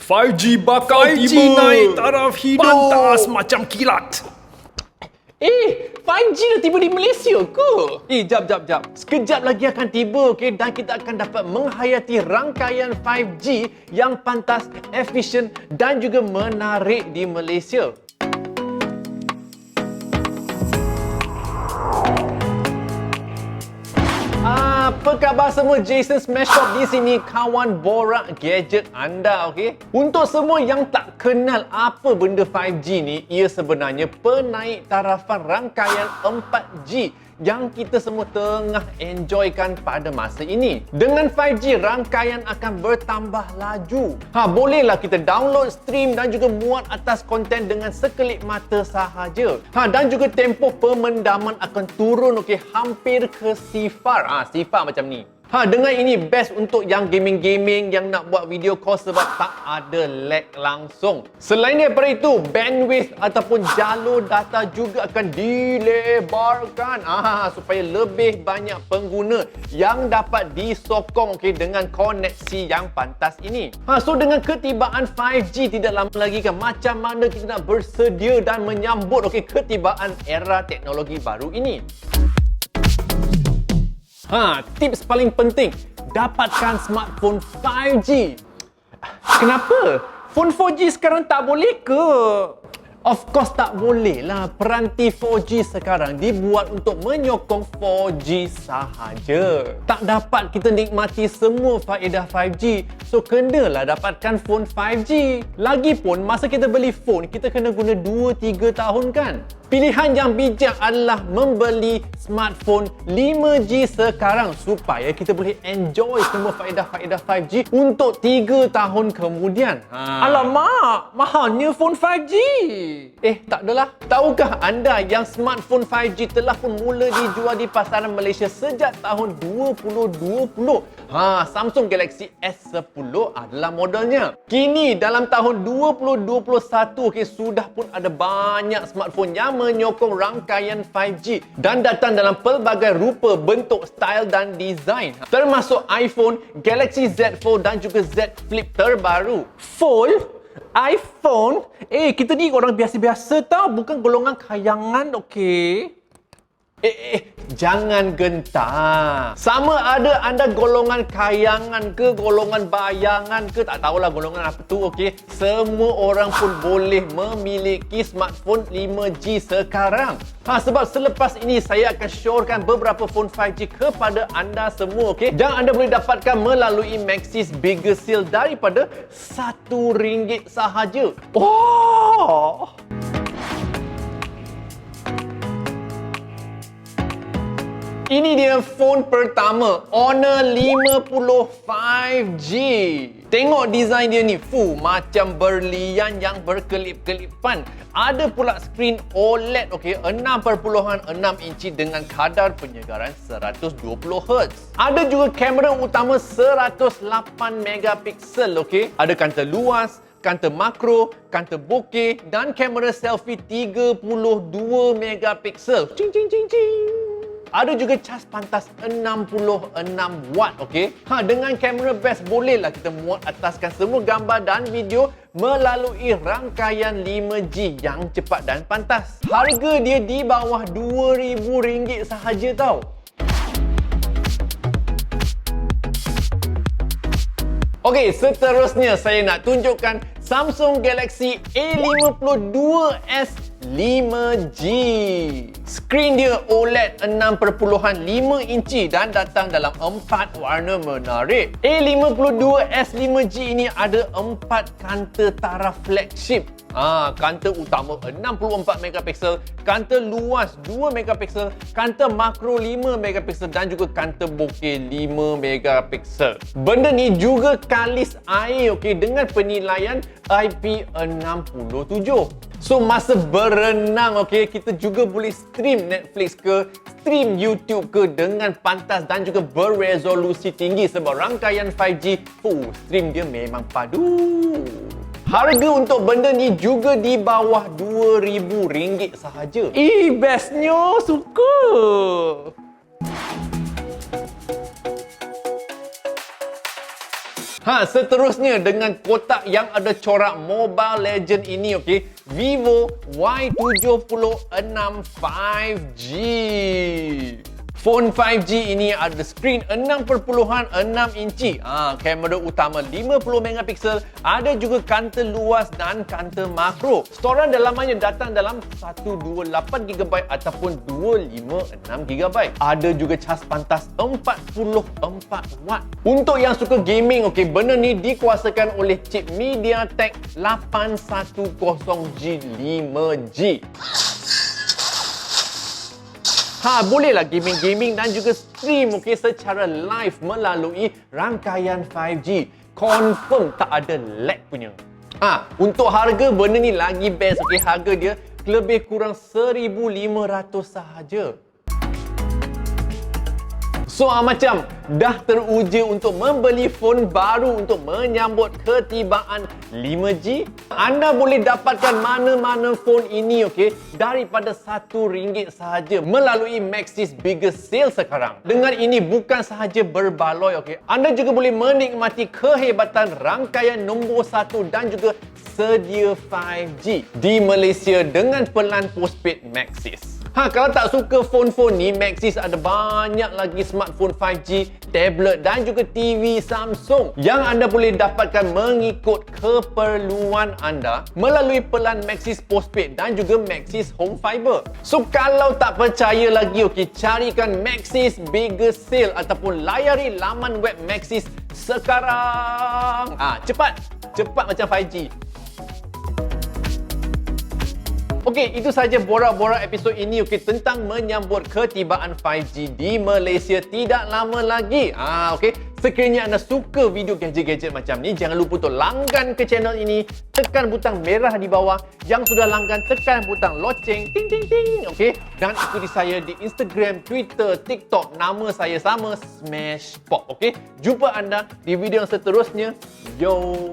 5G bakal 5G tiba. naik taraf hidung. Pantas macam kilat. 5G dah tiba di Malaysia ke? Jap. Sekejap lagi akan tiba, okey, dan kita akan dapat menghayati rangkaian 5G yang pantas, efisien dan juga menarik di Malaysia. Apa khabar semua? Smashpop di sini, kawan borak gadget anda, okey? Untuk semua yang tak kenal apa benda 5G ni, ia sebenarnya penaik tarafan rangkaian 4G yang kita semua tengah enjoykan pada masa ini. Dengan 5G, rangkaian akan bertambah laju. Bolehlah kita download, stream dan juga muat atas konten dengan sekelip mata sahaja. Dan juga tempoh pemendaman akan turun, okey, hampir ke sifar. Sifar macam ni. Dengan ini best untuk yang gaming-gaming yang nak buat video call sebab tak ada lag langsung. Selain daripada itu, bandwidth ataupun jalur data juga akan dilebarkan supaya lebih banyak pengguna yang dapat disokong, okey, dengan koneksi yang pantas ini. So dengan ketibaan 5G tidak lama lagi kan, macam mana kita nak bersedia dan menyambut, okey, ketibaan era teknologi baru ini. Tips paling penting, dapatkan smartphone 5G. Kenapa? Phone 4G sekarang tak boleh ke? Of course tak boleh lah. Peranti 4G sekarang dibuat untuk menyokong 4G sahaja. Tak dapat kita nikmati semua faedah 5G. So kenalah dapatkan phone 5G. Lagipun masa kita beli phone, kita kena guna 2-3 tahun kan? Pilihan yang bijak adalah membeli smartphone 5G sekarang supaya kita boleh enjoy semua faedah-faedah 5G untuk 3 tahun kemudian. Alamak, mahalnya phone 5G. Tak adalah. Tahukah anda yang smartphone 5G telah pun mula dijual di pasaran Malaysia sejak tahun 2020? Samsung Galaxy S10 adalah modelnya. Kini dalam tahun 2021, sudah pun ada banyak smartphone yang menyokong rangkaian 5G dan datang dalam pelbagai rupa, bentuk, style dan design, termasuk iPhone, Galaxy Z Fold dan juga Z Flip terbaru. Fold? iPhone? Kita ni orang biasa-biasa tau, bukan golongan kayangan, okey? Jangan gentar. Sama ada anda golongan kayangan ke, golongan bayangan ke, tak tahulah golongan apa tu, okey. Semua orang pun boleh memiliki smartphone 5G sekarang. Sebab selepas ini saya akan syorkan beberapa phone 5G kepada anda semua, okey. Dan anda boleh dapatkan melalui Maxis Biggest Sale daripada RM1 sahaja. Ini dia phone pertama, Honor 50 5G. Tengok design dia ni, macam berlian yang berkelip-kelipan. Ada pula skrin OLED, okey, 6.6 inci dengan kadar penyegaran 120Hz. Ada juga kamera utama 108 megapiksel, okey. Ada kaunter luas, kaunter makro, kaunter bokeh dan kamera selfie 32 megapiksel. Cing cing cing cing. Ada juga cas pantas 66 watt, okey. Dengan kamera best bolehlah kita muat ataskan semua gambar dan video melalui rangkaian 5G yang cepat dan pantas. Harga dia di bawah RM2,000 sahaja tau. Okey, seterusnya saya nak tunjukkan Samsung Galaxy A52s 5G. Skrin dia OLED 6.5 inci dan datang dalam 4 warna menarik. A52s 5G ini ada 4 kaunter taraf flagship. Kaunter utama 64 megapiksel, kaunter luas 2 megapiksel, kaunter makro 5 megapiksel dan juga kaunter bokeh 5 megapiksel. Benda ni juga kalis air, okey, dengan penilaian IP67. So masa berenang, okey, kita juga boleh stream Netflix ke, stream YouTube ke dengan pantas dan juga berresolusi tinggi sebab rangkaian 5G, stream dia memang padu. Harga untuk benda ni juga di bawah RM2,000 sahaja. Bestnya, suka. Seterusnya dengan kotak yang ada corak Mobile Legend ini, okey. Vivo Y76 5G. Phone 5G ini ada skrin 6.6 inci. Kamera utama 50 megapiksel, ada juga kanta luas dan kanta makro. Storan dalamannya datang dalam 128GB ataupun 256GB. Ada juga cas pantas 44W. Untuk yang suka gaming, okey, benda ni dikuasakan oleh chip MediaTek 810G 5G. Bolehlah gaming-gaming dan juga stream, okey, secara live melalui rangkaian 5G. Confirm tak ada lag punya. Untuk harga, benda ni lagi best, okey. Harga dia lebih kurang 1,500 sahaja. So macam dah teruja untuk membeli phone baru untuk menyambut ketibaan 5G. Anda boleh dapatkan mana-mana phone ini, okey, daripada RM1 sahaja melalui Maxis Biggest Sale sekarang. Dengan ini bukan sahaja berbaloi, okey. Anda juga boleh menikmati kehebatan rangkaian nombor 1 dan juga sedia 5G di Malaysia dengan pelan postpaid Maxis. Kalau tak suka fon-fon ni, Maxis ada banyak lagi smartphone 5G, tablet dan juga TV Samsung yang anda boleh dapatkan mengikut keperluan anda melalui pelan Maxis Postpaid dan juga Maxis Home Fiber. So kalau tak percaya lagi, okey, carikan Maxis Biggest Sale ataupun layari laman web Maxis sekarang. Cepat macam 5G. Okey, itu saja borak-borak episod ini, okey, tentang menyambut ketibaan 5G di Malaysia tidak lama lagi. Okey, sekiranya anda suka video gadget-gadget macam ni, jangan lupa untuk langgan ke channel ini, tekan butang merah di bawah. Yang sudah langgan, tekan butang loceng, ting ting ting, okey. Dan ikuti saya di Instagram, Twitter, TikTok, nama saya sama, smashpop, okey. Jumpa anda di video yang seterusnya. Yo.